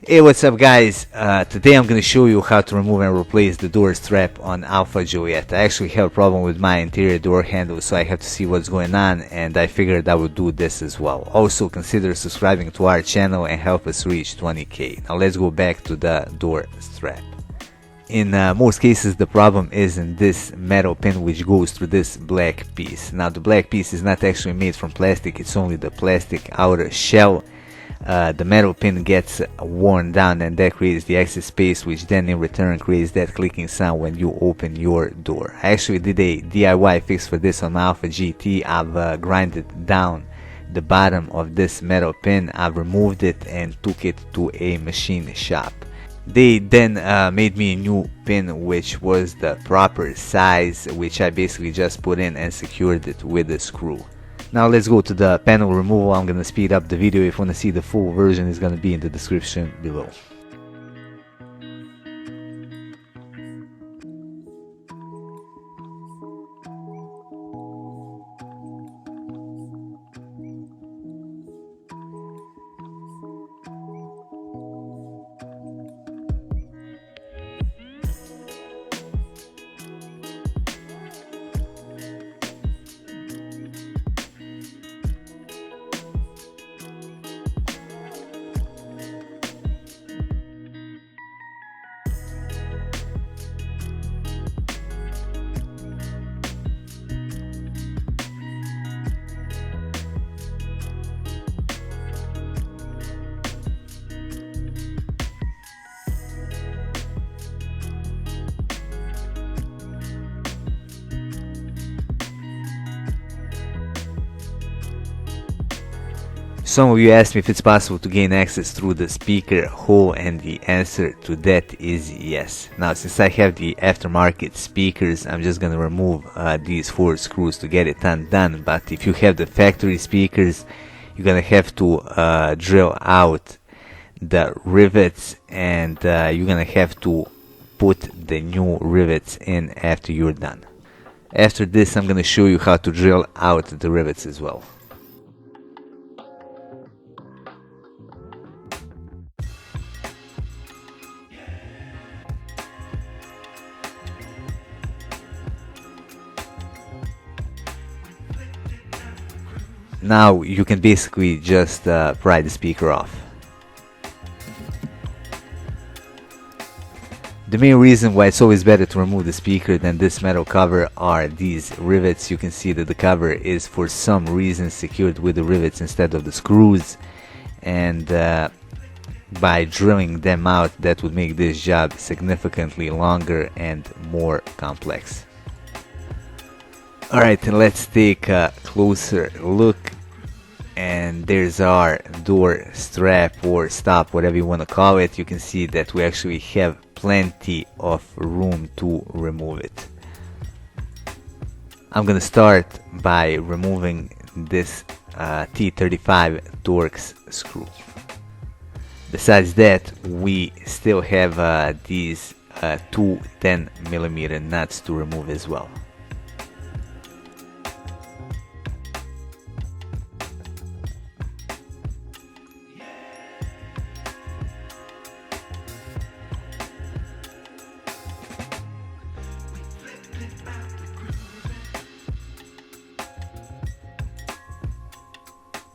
Hey, what's up guys? Today I'm going to show you how to remove and replace the door strap on Alfa Giulietta. I actually have a problem with my interior door handle, so I have to see what's going on, and I figured I would do this as well. Also consider subscribing to our channel and help us reach 20k. Now let's go back to the door strap. In most cases the problem is in this metal pin which goes through this black piece. Now the black piece is not actually made from plastic, it's only the plastic outer shell. The metal pin gets worn down and that creates the excess space, which then in return creates that clicking sound when you open your door. I actually did a DIY fix for this on my Alfa GT. I've grinded down the bottom of this metal pin, I've removed it and took it to a machine shop. They then made me a new pin which was the proper size, which I basically just put in and secured it with a screw. Now let's go to the panel removal. I'm gonna speed up the video. If you wanna see the full version, it's gonna be in the description below. Some of you asked me if it's possible to gain access through the speaker hole, and the answer to that is yes. Now since I have the aftermarket speakers, I'm just gonna remove these 4 screws to get it undone, but if you have the factory speakers, you're gonna have to drill out the rivets, and you're gonna have to put the new rivets in after you're done. After this I'm gonna show you how to drill out the rivets as well. Now you can basically just pry the speaker off. The main reason why it's always better to remove the speaker than this metal cover are these rivets. You can see that the cover is for some reason secured with the rivets instead of the screws, and by drilling them out that would make this job significantly longer and more complex. Alright, let's take a closer look, and there's our door strap or stop, whatever you want to call it. You can see that we actually have plenty of room to remove it. I'm gonna start by removing this T35 Torx screw. Besides that, we still have these two 10mm nuts to remove as well.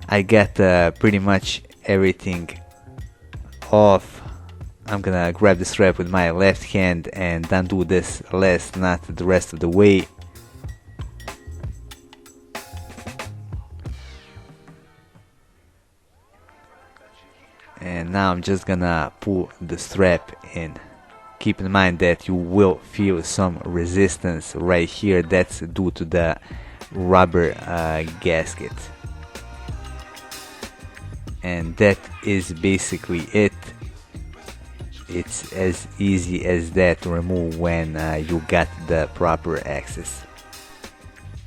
I got pretty much everything off. I'm gonna grab the strap with my left hand and undo this last nut the rest of the way. And now I'm just gonna pull the strap in. Keep in mind that you will feel some resistance right here. That's due to the rubber gasket. And that is basically it. It's as easy as that to remove when you got the proper access.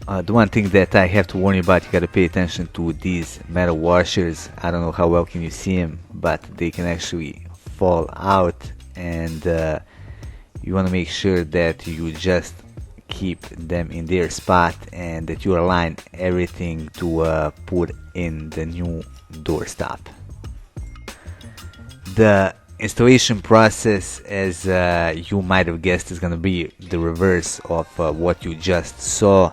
The one thing that I have to warn you about, you gotta pay attention to these metal washers. I don't know how well can you see them, but they can actually fall out, and you want to make sure that you just keep them in their spot and that you align everything to put in the new door stop. The Installation process, as you might have guessed, is gonna be the reverse of what you just saw.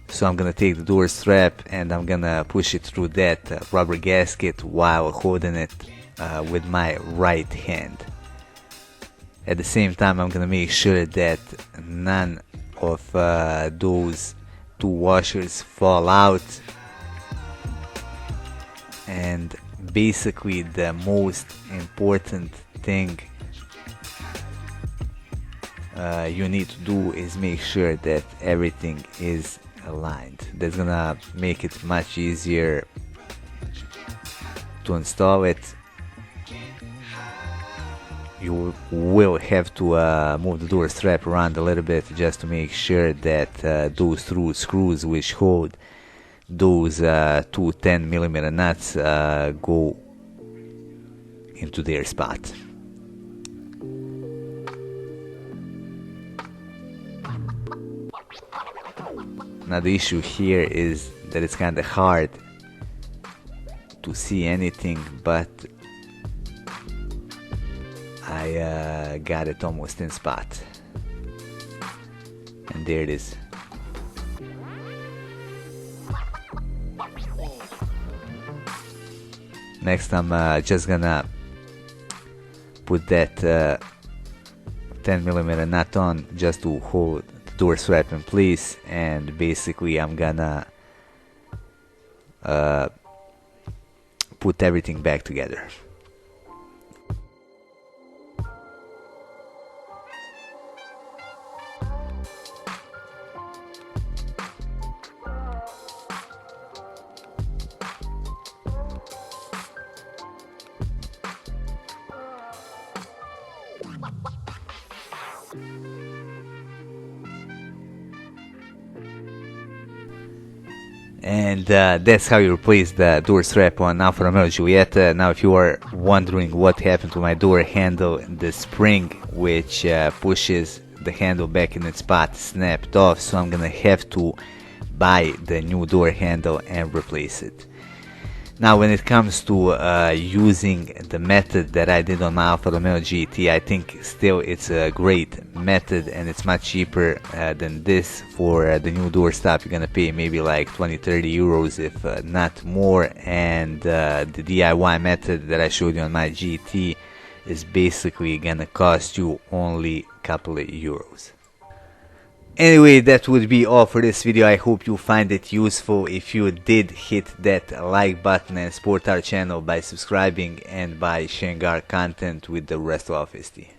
So I'm gonna take the door strap and I'm gonna push it through that rubber gasket while holding it with my right hand. At the same time, I'm gonna make sure that none of those two washers fall out. And basically the most important thing you need to do is make sure that everything is aligned. That's gonna make it much easier to install it. You will have to move the door strap around a little bit just to make sure that those through screws which hold those two 10mm nuts go into their spot. Now the issue here is that it's kind of hard to see anything, but I got it almost in spot, and there it is. Next, I'm just gonna put that 10mm nut on just to hold the door strap in place, and basically I'm gonna put everything back together. And that's how you replace the door strap on Alfa Romeo Giulietta. Now if you are wondering what happened to my door handle, the spring which pushes the handle back in its spot snapped off, so I'm gonna have to buy the new door handle and replace it. Now when it comes to using the method that I did on my Alfa Romeo GT, I think still it's a great method, and it's much cheaper than this. For the new door stop you're gonna pay maybe like 20-30 euros, if not more, and the DIY method that I showed you on my GT is basically gonna cost you only a couple of euros. Anyway, that would be all for this video. I hope you find it useful. If you did, hit that like button and support our channel by subscribing and by sharing our content with the rest of our FST.